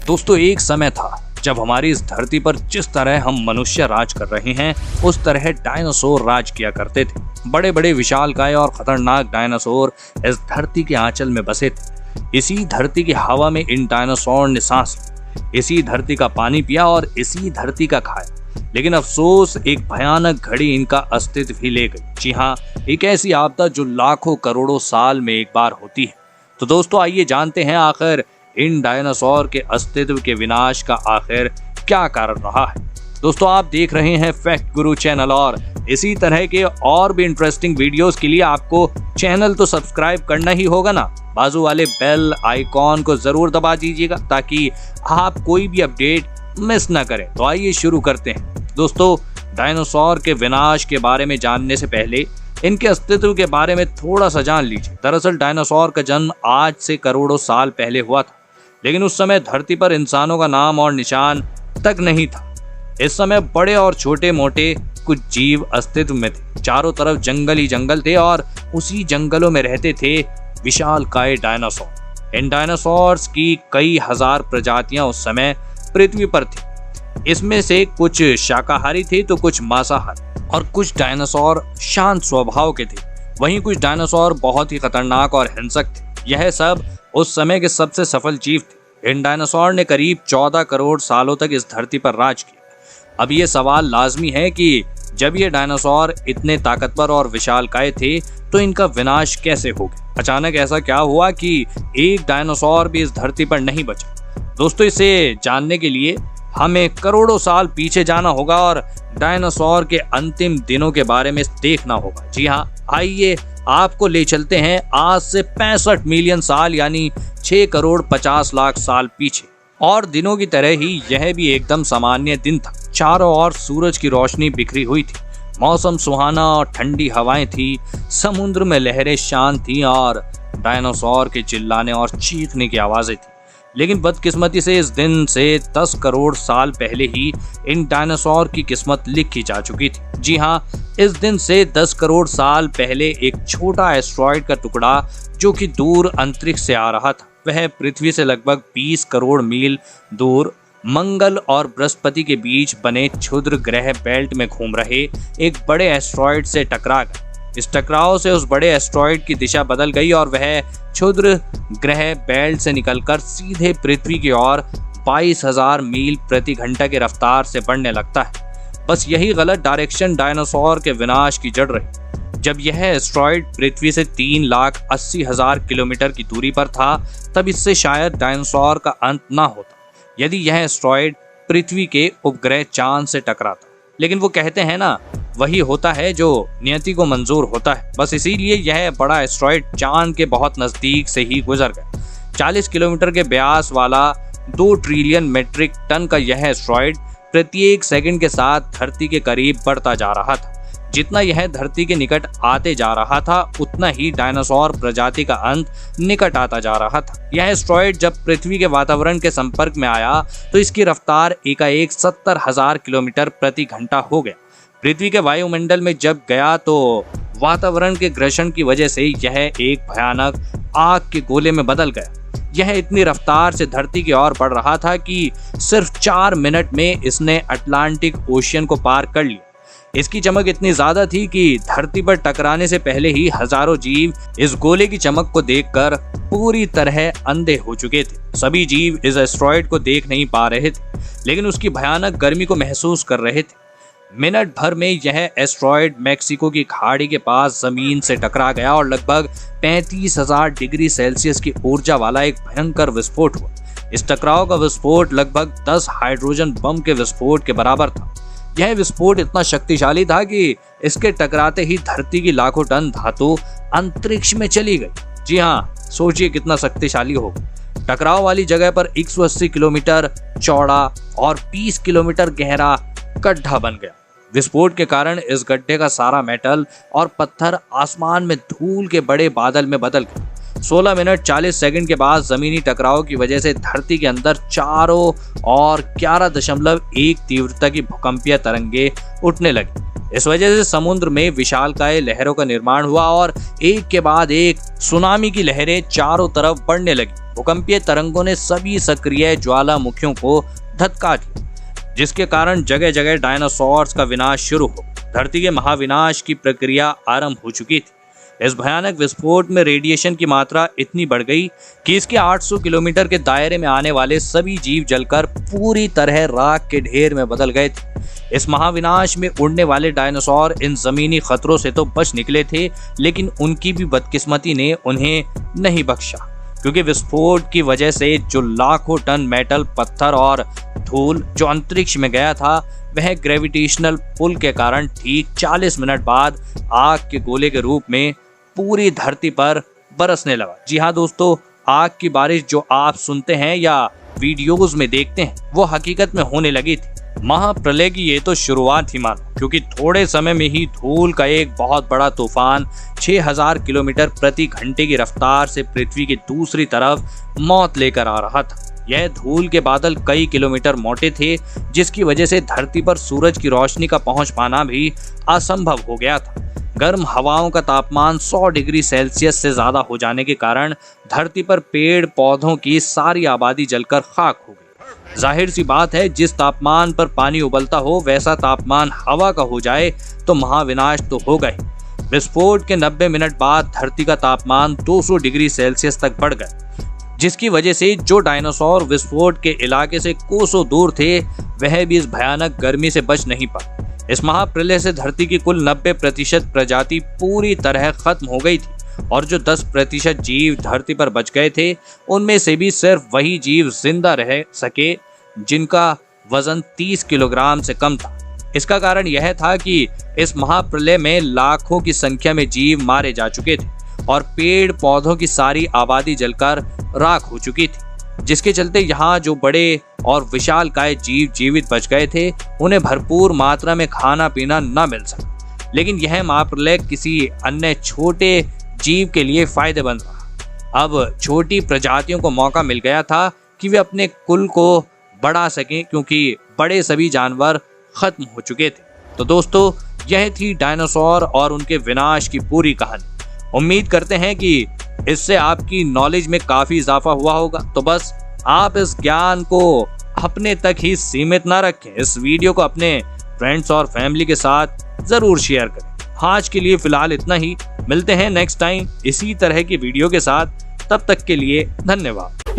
दोस्तों, एक समय था जब हमारी इस धरती पर जिस तरह हम मनुष्य राज कर रहे हैं उस तरह डायनासोर राज किया करते थे। बड़े बड़े विशालकाय और खतरनाक डायनासोर इस धरती के आंचल में बसे थे। इसी धरती की हवा में इन डायनासोर ने सांस ली, इसी धरती का पानी पिया और इसी धरती का खाया। लेकिन अफसोस, एक भयानक घड़ी इनका अस्तित्व ही ले गई। जी हाँ, एक ऐसी आपदा जो लाखों करोड़ों साल में एक बार होती है। तो दोस्तों, आइए जानते हैं आखिर इन डायनासोर के अस्तित्व के विनाश का आखिर क्या कारण रहा है। दोस्तों, आप देख रहे हैं फैक्ट गुरु चैनल और इसी तरह के और भी इंटरेस्टिंग वीडियोस के लिए आपको चैनल तो सब्सक्राइब करना ही होगा ना। बाजू वाले बेल आइकॉन को जरूर दबा दीजिएगा ताकि आप कोई भी अपडेट मिस ना करें। तो आइए शुरू करते हैं। दोस्तों, डायनासोर के विनाश के बारे में जानने से पहले इनके अस्तित्व के बारे में थोड़ा सा जान लीजिए। दरअसल डायनासोर का जन्म आज से करोड़ों साल पहले हुआ था, लेकिन उस समय धरती पर इंसानों का नाम और निशान तक नहीं था। इस समय बड़े और छोटे मोटे कुछ जीव अस्तित्व में थे। चारों तरफ जंगल ही जंगल थे और उसी जंगलों में रहते थे विशालकाय डायनासोर। इन डायनासोर्स की कई हजार प्रजातियां उस समय पृथ्वी पर थी। इसमें से कुछ शाकाहारी थे तो कुछ मांसाहारी, और कुछ डायनासोर शांत स्वभाव के थे। वहीं कुछ डायनासोर बहुत ही खतरनाक और हिंसक थे। यह सब उस समय के सबसे सफल जीव थे। इन डायनासोर ने करीब 14 करोड़ सालों तक इस धरती पर राज किया। अब ये सवाल लाजमी है कि जब ये डायनासोर इतने ताकतवर और विशालकाय थे तो इनका विनाश कैसे हो गया। अचानक ऐसा क्या हुआ कि एक डायनासोर भी इस धरती पर नहीं बचा। दोस्तों, इसे जानने के लिए हमें करोड़ों साल पीछे जाना होगा और डायनासोर के अंतिम दिनों के बारे में देखना होगा। जी हाँ, आइए आपको ले चलते हैं आज से 65 मिलियन साल यानी 6 करोड़ 50 लाख साल पीछे। और दिनों की तरह ही यह भी एकदम सामान्य दिन था। चारों ओर सूरज की रोशनी बिखरी हुई थी, मौसम सुहाना और ठंडी हवाएं थी, समुद्र में लहरें शांत थीं और डायनासोर के चिल्लाने और चीखने की आवाजें थी। लेकिन बदकिस्मती से इस दिन से 10 करोड़ साल पहले ही इन डायनासोर की किस्मत लिखी जा चुकी थी। जी हाँ, इस दिन से 10 करोड़ साल पहले एक छोटा एस्ट्रॉयड का टुकड़ा जो कि दूर अंतरिक्ष से आ रहा था, वह पृथ्वी से लगभग 20 करोड़ मील दूर मंगल और बृहस्पति के बीच बने क्षुद्र ग्रह बेल्ट में घूम रहे एक बड़े एस्ट्रॉयड से टकरा गया। इस टकराव से उस बड़े एस्ट्रॉयड की दिशा बदल गई और वह क्षुद्र ग्रह बेल्ट से निकलकर सीधे पृथ्वी की ओर 22,000 मील प्रति घंटा की रफ्तार से बढ़ने लगता है। बस यही गलत डायरेक्शन डायनासोर के विनाश की जड़ रही। जब यह एस्ट्रॉयड पृथ्वी से 3,80,000 किलोमीटर की दूरी पर था, तब इससे शायद डायनासोर का अंत ना होता यदि यह एस्ट्रॉयड पृथ्वी के उपग्रह चांद से टकराता। लेकिन वो कहते हैं ना, वही होता है जो नियति को मंजूर होता है। बस इसीलिए यह बड़ा एस्ट्रॉयड चांद के बहुत नजदीक से ही गुजर गया। 40 किलोमीटर के व्यास वाला 2 ट्रिलियन मेट्रिक टन का यह एस्ट्रॉयड प्रत्येक सेकंड के साथ धरती के करीब बढ़ता जा रहा था। जितना यह धरती के निकट आते जा रहा था, उतना ही डायनासोर प्रजाति का अंत निकट आता जा रहा था। यह एस्ट्रॉयड जब पृथ्वी के वातावरण के संपर्क में आया तो इसकी रफ्तार एकाएक 70,000 किलोमीटर प्रति घंटा हो गया। पृथ्वी के वायुमंडल में जब गया तो वातावरण के घर्षण की वजह से यह एक भयानक आग के गोले में बदल गया। यह इतनी रफ्तार से धरती की ओर बढ़ रहा था कि सिर्फ 4 मिनट में इसने अटलांटिक ओशियन को पार कर लिया। इसकी चमक इतनी ज्यादा थी कि धरती पर टकराने से पहले ही हजारों जीव इस गोले की चमक को देखकर पूरी तरह अंधे हो चुके थे। सभी जीव इस एस्ट्रॉयड को देख नहीं पा रहे थे, लेकिन उसकी भयानक गर्मी को महसूस कर रहे थे। मिनट भर में यह एस्ट्रॉयड मैक्सिको की खाड़ी के पास जमीन से टकरा गया और लगभग 35,000 डिग्री सेल्सियस की ऊर्जा वाला एक भयंकर विस्फोट हुआ। इस टकराव का विस्फोट लगभग 10 हाइड्रोजन बम के विस्फोट के बराबर था। यह विस्फोट इतना शक्तिशाली था कि इसके टकराते ही धरती की लाखों टन धातु अंतरिक्ष में चली गई। जी हाँ, सोचिए कितना शक्तिशाली होगा। टकराव वाली जगह पर 180 किलोमीटर चौड़ा और 20 किलोमीटर गहरा गड्ढा बन गया। विस्फोट के कारण इस गड्ढे का सारा मेटल और पत्थर आसमान में धूल के बड़े बादल में बदल गए। 16 मिनट 40 सेकंड के बाद जमीनी टकराव की वजह से धरती के अंदर चारों और 11.1 तीव्रता की भूकंपीय तरंगे उठने लगी। इस वजह से समुद्र में विशालकाय लहरों का निर्माण हुआ और एक के बाद एक सुनामी की लहरें चारों तरफ बढ़ने लगी। भूकंपीय तरंगों ने सभी सक्रिय ज्वालामुखियों को धक्का दिया, जिसके कारण जगह जगह डायनासोर्स का विनाश शुरू हो। धरती के महाविनाश की प्रक्रिया आरंभ हो चुकी थी। इस भयानक विस्फोट में रेडिएशन की मात्रा इतनी बढ़ गई कि इसके 800 किलोमीटर के दायरे में आने वाले सभी जीव जलकर पूरी तरह राख के ढेर में बदल गए थे। इस महाविनाश में उड़ने वाले डायनासोर इन जमीनी खतरों से तो बच निकले थे, लेकिन उनकी भी बदकिस्मती ने उन्हें नहीं बख्शा, क्योंकि विस्फोट की वजह से जो लाखों टन मेटल, पत्थर और धूल जो अंतरिक्ष में गया था, वह ग्रेविटेशनल पुल के कारण ठीक 40 मिनट बाद आग के गोले के रूप में पूरी धरती पर बरसने लगा। जी हाँ दोस्तों, आग की बारिश जो आप सुनते हैं या वीडियोस में देखते हैं, वो हकीकत में होने लगी थी। महाप्रलय की ये तो शुरुआत ही मानो, क्योंकि थोड़े समय में ही धूल का एक बहुत बड़ा तूफान 6000 किलोमीटर प्रति घंटे की रफ्तार से पृथ्वी की दूसरी तरफ मौत लेकर आ रहा था। यह धूल के बादल कई किलोमीटर मोटे थे, जिसकी वजह से धरती पर सूरज की रोशनी का पहुंच पाना भी असंभव हो गया था। गर्म हवाओं का तापमान 100 डिग्री सेल्सियस से ज्यादा हो जाने के कारण धरती पर पेड़ पौधों की सारी आबादी जलकर खाक हो गई। जाहिर सी बात है, जिस तापमान पर पानी उबलता हो वैसा तापमान हवा का हो जाए तो महाविनाश तो होगा ही। विस्फोट के 90 मिनट बाद धरती का तापमान 200 डिग्री सेल्सियस तक बढ़ गया, जिसकी वजह से जो डायनासोर विस्फोट के इलाके से कोसों दूर थे, वह भी इस भयानक गर्मी से बच नहीं पाए। इस महाप्रलय से धरती की कुल 90% प्रजाति पूरी तरह खत्म हो गई थी, और जो 10% जीव धरती पर बच गए थे, उनमें से भी सिर्फ वही जीव जिंदा रह सके जिनका वजन 30 किलोग्राम से कम था। इसका कारण यह था कि इस महाप्रलय में लाखों की संख्या में जीव मारे जा चुके थे और पेड़ पौधों की सारी आबादी जलकर राख हो चुकी थी, जिसके चलते यहाँ जो बड़े और विशालकाय जीव जीवित बच गए थे, उन्हें भरपूर मात्रा में खाना पीना न मिल सका। लेकिन यह महाप्रलय किसी अन्य छोटे जीव के लिए फायदेमंद रहा। अब छोटी प्रजातियों को मौका मिल गया था कि वे अपने कुल को बढ़ा सकें, क्योंकि बड़े सभी जानवर खत्म हो चुके थे। तो दोस्तों, यह थी डायनासोर और उनके विनाश की पूरी कहानी। उम्मीद करते हैं कि इससे आपकी नॉलेज में काफी इजाफा हुआ होगा। तो बस आप इस ज्ञान को अपने तक ही सीमित ना रखें, इस वीडियो को अपने फ्रेंड्स और फैमिली के साथ जरूर शेयर करें। आज के लिए फिलहाल इतना ही, मिलते हैं नेक्स्ट टाइम इसी तरह की वीडियो के साथ। तब तक के लिए धन्यवाद।